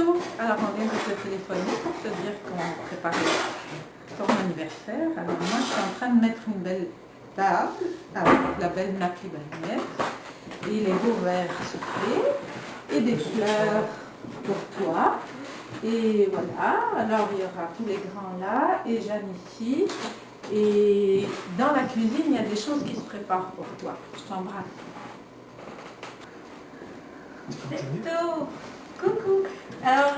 Hello! Alors on vient de te téléphoner pour te dire qu'on préparait ton anniversaire. Alors moi je suis en train de mettre une belle table avec la belle nappe bagnette et les beaux verres soufflés et des fleurs pour toi. Et voilà, alors il y aura tous les grands là et Jeanne ici. Et dans la cuisine, il y a des choses qui se préparent pour toi. Je t'embrasse. Tôt. Coucou. Alors,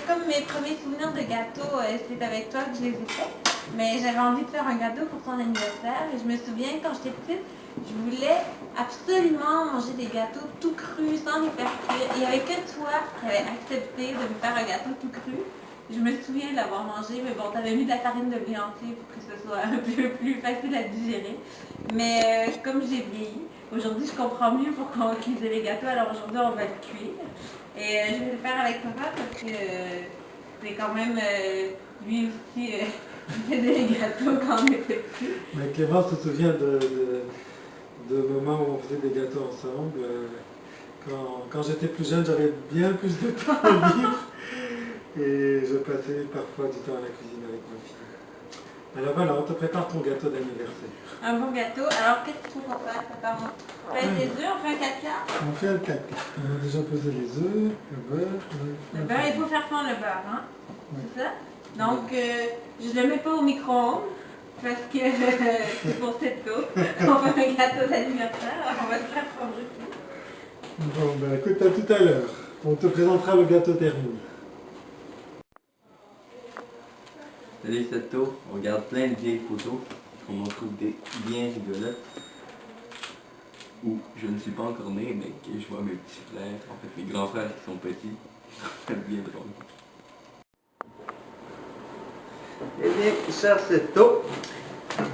comme mes premiers souvenirs de gâteau, c'est avec toi que je les ai faits, mais j'avais envie de faire un gâteau pour ton anniversaire et je me souviens quand j'étais petite, je voulais absolument manger des gâteaux tout crus, sans les faire cuire. Il n'y avait que toi qui avais accepté de me faire un gâteau tout cru. Je me souviens de l'avoir mangé, mais bon, tu avais mis de la farine de blé entier pour que ce soit un peu plus facile à digérer. Mais comme j'ai vieilli, aujourd'hui je comprends mieux pourquoi on cuisait les gâteaux, alors aujourd'hui on va le cuire. Et je vais le faire avec papa parce que c'est quand même lui aussi qui faisait des gâteaux quand on était petits. Mais Clémence se souvient de moments où on faisait des gâteaux ensemble. Quand j'étais plus jeune, j'avais bien plus de temps libre et je passais parfois du temps à la cuisine avec ma fille. Alors voilà, on te prépare ton gâteau d'anniversaire. Un bon gâteau. Alors qu'est-ce qu'il faut faire, papa? On fait des œufs, on fait un caca. On fait un caca. On a déjà posé les œufs, le beurre. Le beurre, il faut faire fondre le beurre, hein? Oui. C'est ça? Donc, je ne le mets pas au micro-ondes parce que c'est pour cette eau. On fait un gâteau d'anniversaire, alors on va le faire fondre tout. Bon, ben écoute, à tout à l'heure. On te présentera le gâteau terminé. Salut Sato, on regarde plein de vieilles photos, on en trouve des bien rigolotes, où je ne suis pas encore né, mais que je vois mes petits frères, en fait mes grands frères qui sont petits, c'est bien drôle. Eh bien, cher Seto,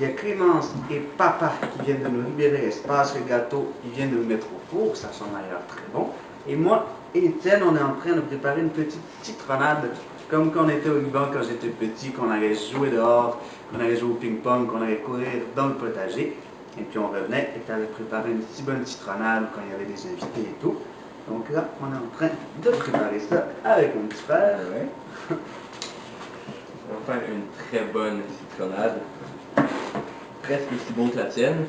il y a Clémence et papa qui viennent de nous libérer l'espace, le gâteau, ils viennent de le mettre au four, ça sent d'ailleurs très bon. Et moi et Étienne, on est en train de préparer une petite citronnade, comme quand on était au Liban quand j'étais petit, qu'on allait jouer dehors, qu'on allait jouer au ping-pong, qu'on allait courir dans le potager. Et puis on revenait et tu avais préparé une si bonne citronnade quand il y avait des invités et tout. Donc là, on est en train de préparer ça avec mon petit frère. Ouais. On va faire une très bonne citronnade, presque aussi bon que la tienne,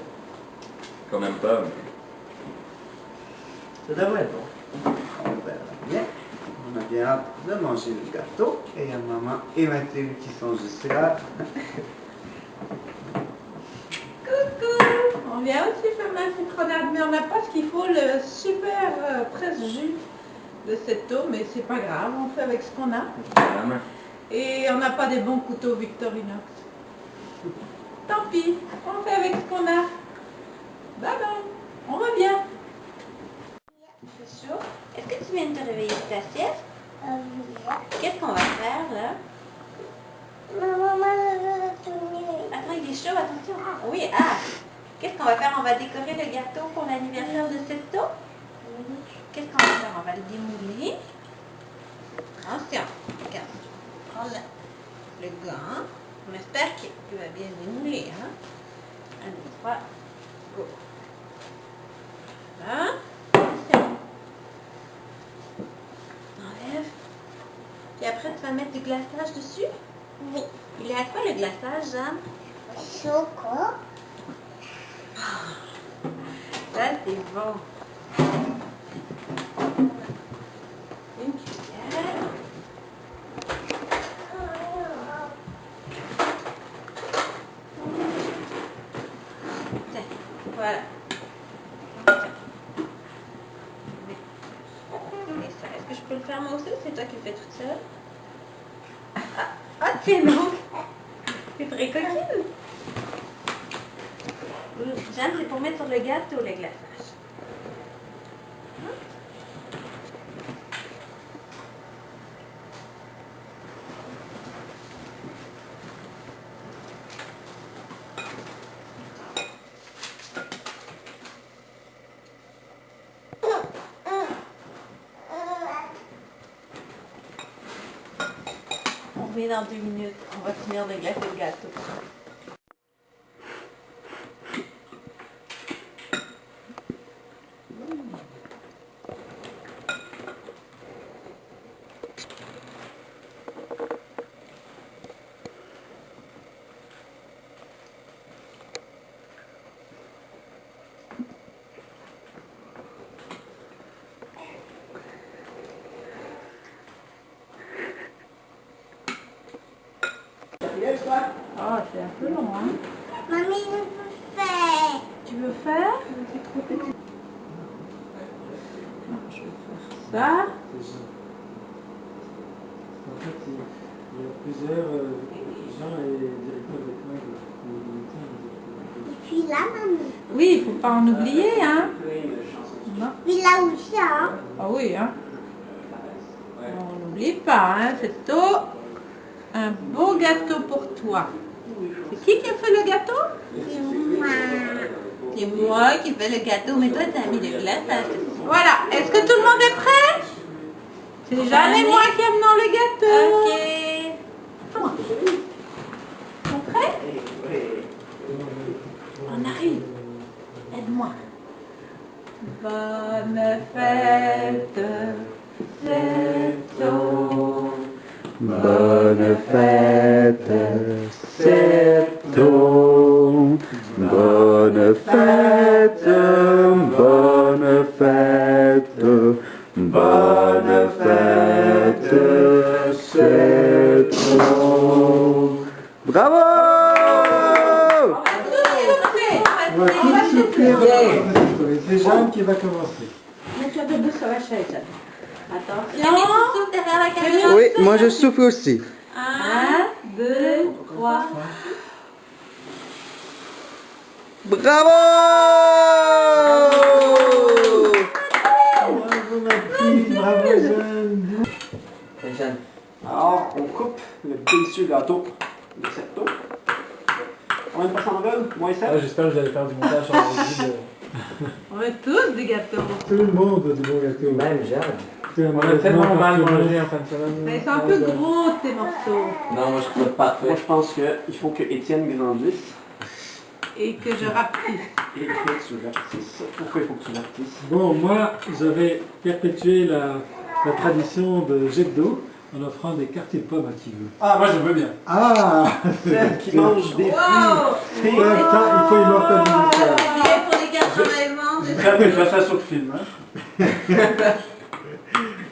quand même pas, mais ça devrait être bon. On verra bien. On a bien hâte de manger le gâteau. Et il y a maman et Mathilde qui sont juste là. Coucou! On vient aussi faire ma citronnade, mais on n'a pas ce qu'il faut, le super presse-jus de cette eau, mais c'est pas grave, on fait avec ce qu'on a. vraiment. Et on n'a pas des bons couteaux Victorinox. Tant pis, on fait avec ce qu'on a. Bye bye, on revient. C'est chaud. Est-ce que tu viens de te réveiller de ta sieste? Qu'est-ce qu'on va faire là? Attends, il est chaud, attention. Oui, qu'est-ce qu'on va faire? On va décorer le gâteau pour l'anniversaire de Seto? Qu'est-ce qu'on va faire? On va le démouler. Attention, regarde. Prends le gant. On espère qu'il va bien démouler. Hein? 1, 2, 3, go. Là. Attention. Enlève. Et après, tu vas mettre du glaçage dessus? Oui. Il est à quoi le glaçage, Jeanne? Chocolat. Ça, c'est bon. Une cuillère. Tiens, voilà. Et ça, est-ce que je peux le faire moi aussi ou c'est toi qui le fais toute seule? Tiens donc! C'est très coquine! Jeanne, c'est pour mettre sur le gâteau le glaçage. On revient dans 2 minutes. On va finir de glacer le gâteau. Oh, c'est un peu long, hein. Mamie, je peux faire. Tu veux faire? C'est trop petit. Non, je vais faire ça. En fait, il y a plusieurs gens et directeurs d'école Et puis là, mamie. Oui, il faut pas en oublier, hein. Non. Puis là aussi, hein. Ah oui, hein. On n'oublie pas, hein, c'est tout. Un beau gâteau pour toi. C'est qui a fait le gâteau? C'est moi. C'est moi qui fais le gâteau, mais toi, t'as mis de glace. Voilà, est-ce que tout le monde est prêt? C'est jamais moi qui aime dans le gâteau. Ok. Ils sont prêts? On arrive. Aide-moi. Bonne fête, c'est tôt. Bonne fête, c'est tôt. Bonne fête, bonne fête, bonne fête, c'est tôt. Bravo! On va tous souffler dans la souffler. C'est Jeanne qui va commencer. Mets-toi debout sur la chaise. Attention. Souffle derrière la caméra. Oui, moi je souffle aussi. 1, 2, 3. Bravo! Bravo ma fille, bravo Jeanne. Alors, on coupe le délicieux gâteau de cette taux. Combien de pourcents de veulent? Moins 7? J'espère que vous allez faire du montage sur la revue. On veut tous des gâteaux. Tout le monde a du bon gâteau. Même Jeanne. On a tellement mal mangé en fin de semaine. Mais ils sont un peu gros tes morceaux. Non, moi je trouve parfait. Moi, je pense qu'il faut que Étienne grandisse Et que je rapetisse. et que tu rapetisses. Pourquoi il faut que tu rapetisses? Bon, moi, j'avais perpétué la tradition de jet d'eau en offrant des quartiers de pommes à qui veut. Ah, moi je veux bien. Ah! Celle qui mange des fruits. Ça, il faut immortaliser ça. Pour les 80 ans, Je fais ça sur le film. Hein.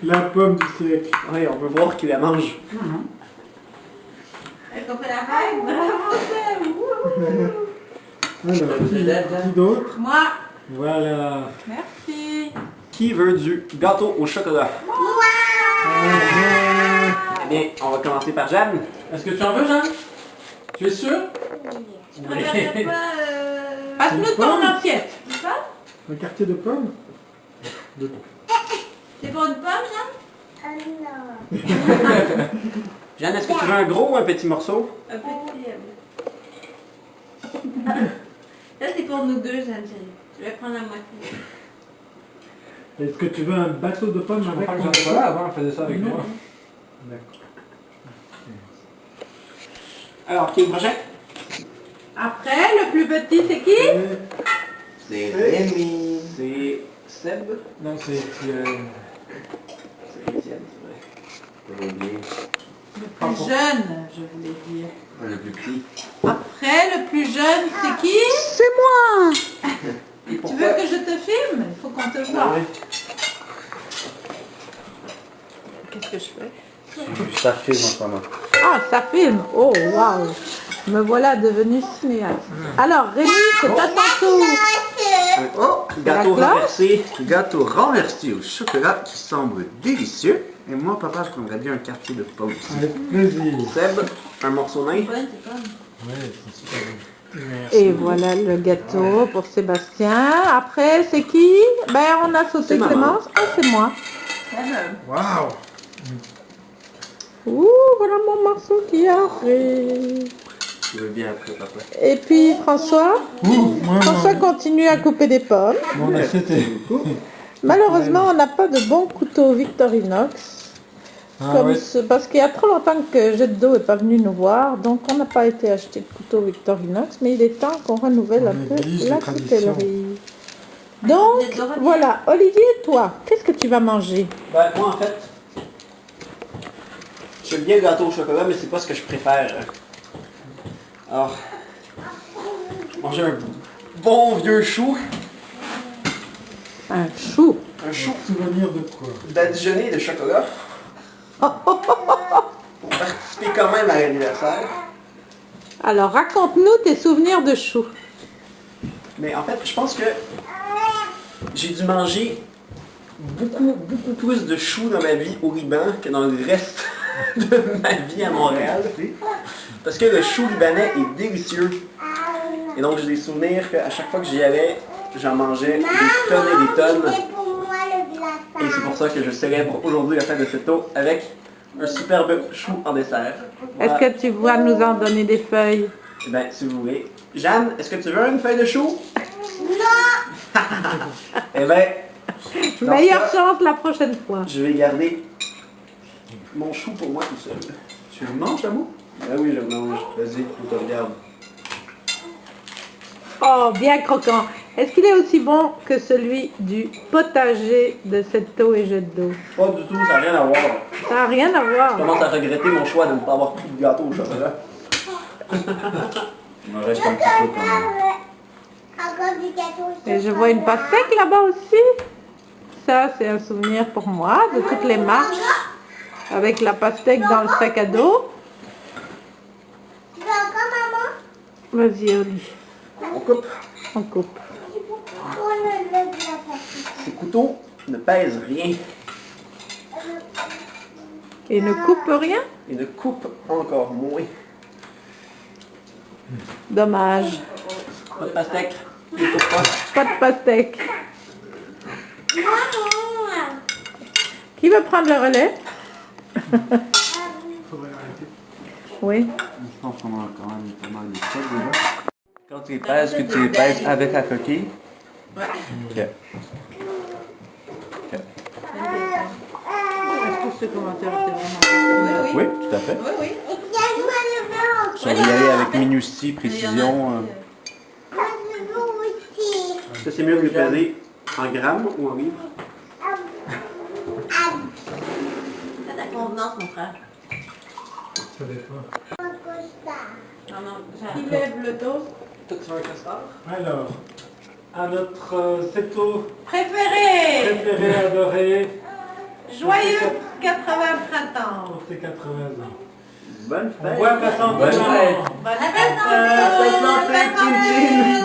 La pomme du siècle. Oui, on veut voir qui la mange. est-ce qu'on fait la règle? Bravo, Sam. Alors, qui d'autre? Moi. Voilà. Merci. Qui veut du gâteau au chocolat? Eh bien, on va commencer par Jeanne. Est-ce que tu en veux, Jeanne? Tu es sûr? Je préférerais pas... Passe-nous ton assiette. Ça? Un quartier de pommes? C'est pour une pomme, Jeanne? Ah non. Jeanne, est-ce que tu veux un gros ou un petit morceau? Un petit... Ça, c'est pour nous deux, Jeanne, chérie. Je vais prendre la moitié. Est-ce que tu veux un bateau de pommes avec Quand ton j'étais pas là avant, elle faisait ça avec moi. D'accord. Alors, qui est le prochain? Après, le plus petit, c'est qui? C'est Rémi. C'est Seb. Non, c'est Étienne. C'est Étienne, c'est vrai. J'ai oublié. Le plus jeune, je voulais dire. Le plus petit. Après, le plus jeune, c'est qui? C'est moi! Et Tu veux que je te filme? Il faut qu'on te voit. Qu'est-ce que je fais? Ça filme en ce moment. Ah, ça filme. Oh, waouh. Me voilà devenu cinéaste. Alors, Rémi, c'est à ton tour. Oh, gâteau La renversé. Gâteau renversé au chocolat qui semble délicieux. Et moi, papa, je prendrais bien un quartier de pomme aussi. Avec plaisir. Seb, un morceau nain. Bonne, c'est comme... Ouais, c'est super bon. Et voilà le gâteau pour Sébastien. Après, c'est qui? Ben, on a sauté C'est maman. Clémence. Ah, c'est moi. Waouh! Ouh, voilà mon morceau qui arrive. Tu veux bien après, papa. Et puis François. Moi, François continue à couper des pommes. mon assiette est... Malheureusement, on n'a pas de bon couteau Victorinox. Ah Comme ouais. parce qu'il y a trop longtemps que Jet d'eau n'est pas venu nous voir, donc on n'a pas été acheter de couteau Victorinox, mais il est temps qu'on renouvelle un On peu exige la la tradition. coutellerie. Donc, Jet d'eau revient. voilà. Olivier, toi, qu'est-ce que tu vas manger? Ben, moi, en fait, j'aime bien le gâteau au chocolat, mais c'est pas ce que je préfère. Alors, manger un bon vieux chou. Un chou. Un chou Souvenir de quoi? d'additionné de chocolat. Pour participer quand même à l'anniversaire. Alors, raconte-nous tes souvenirs de choux. Mais en fait, je pense que j'ai dû manger beaucoup plus de choux dans ma vie au Liban que dans le reste de ma vie à Montréal. Parce que le chou libanais est délicieux. Et donc, j'ai des souvenirs qu'à chaque fois que j'y allais, j'en mangeais des tonnes et des tonnes. C'est pour moi le glaçage. Et c'est pour ça que je célèbre aujourd'hui la fin de cette eau avec un superbe chou en dessert. Voilà. Est-ce que tu vas nous en donner des feuilles? Eh bien, si vous voulez. Jeanne, est-ce que tu veux une feuille de chou? Non. Eh bien, dans Meilleure ce cas, chance la prochaine fois. je vais garder mon chou pour moi tout seul. Tu le manges, l'amour? Ah oui, je le mange. Vas-y, je te regarde. Oh, bien croquant. Est-ce qu'il est aussi bon que celui du potager de cette eau et jet d'eau? Pas du tout, ça n'a rien à voir. Ça n'a rien à Je voir. commence à regretter mon choix de ne pas avoir pris de gâteau au chocolat. Il me reste un petit peu quand même. Encore du gâteau au Et je chocolat. vois une pastèque là-bas aussi. Ça, c'est un souvenir pour moi de toutes les marches avec la pastèque dans le sac à dos. Tu veux encore, maman? Vas-y, Oli, On coupe. on coupe. Pour le glaçage. Ces couteaux ne pèsent rien Et ne coupe rien? et ne coupent encore moins. Dommage. Pas de pastèque, je coupe pas. Pas de pastèque. Maman. Qui veut prendre le relais? Faudrait arrêter. Oui. Je pense qu'on a quand même pas mal de stock déjà. Quand tu les pèses, est-ce que tu les pèses avec la coquille? Ouais. Ok. Est-ce que ce commentaire était vraiment... Oui, tout à fait. Oui, oui. Et tiens-moi le blanc. Si on veut y aller avec minutie, précision. Moi, je veux aussi. Ça, c'est mieux de le peser en grammes ou en livres? C'est ta convenance, mon frère. Ça dépend. Non, non, Qui lève le dos? Alors, à notre Seto Préféré! préféré, adoré, Joyeux 80 printemps! pour ses 80 ans. Bonne On fête! voit ta santé, Bonne maman. fête. Bonne Fête, fête, fête, fête, fête, fête, fête, fête, fête, fête, fête, fête, fête, fête,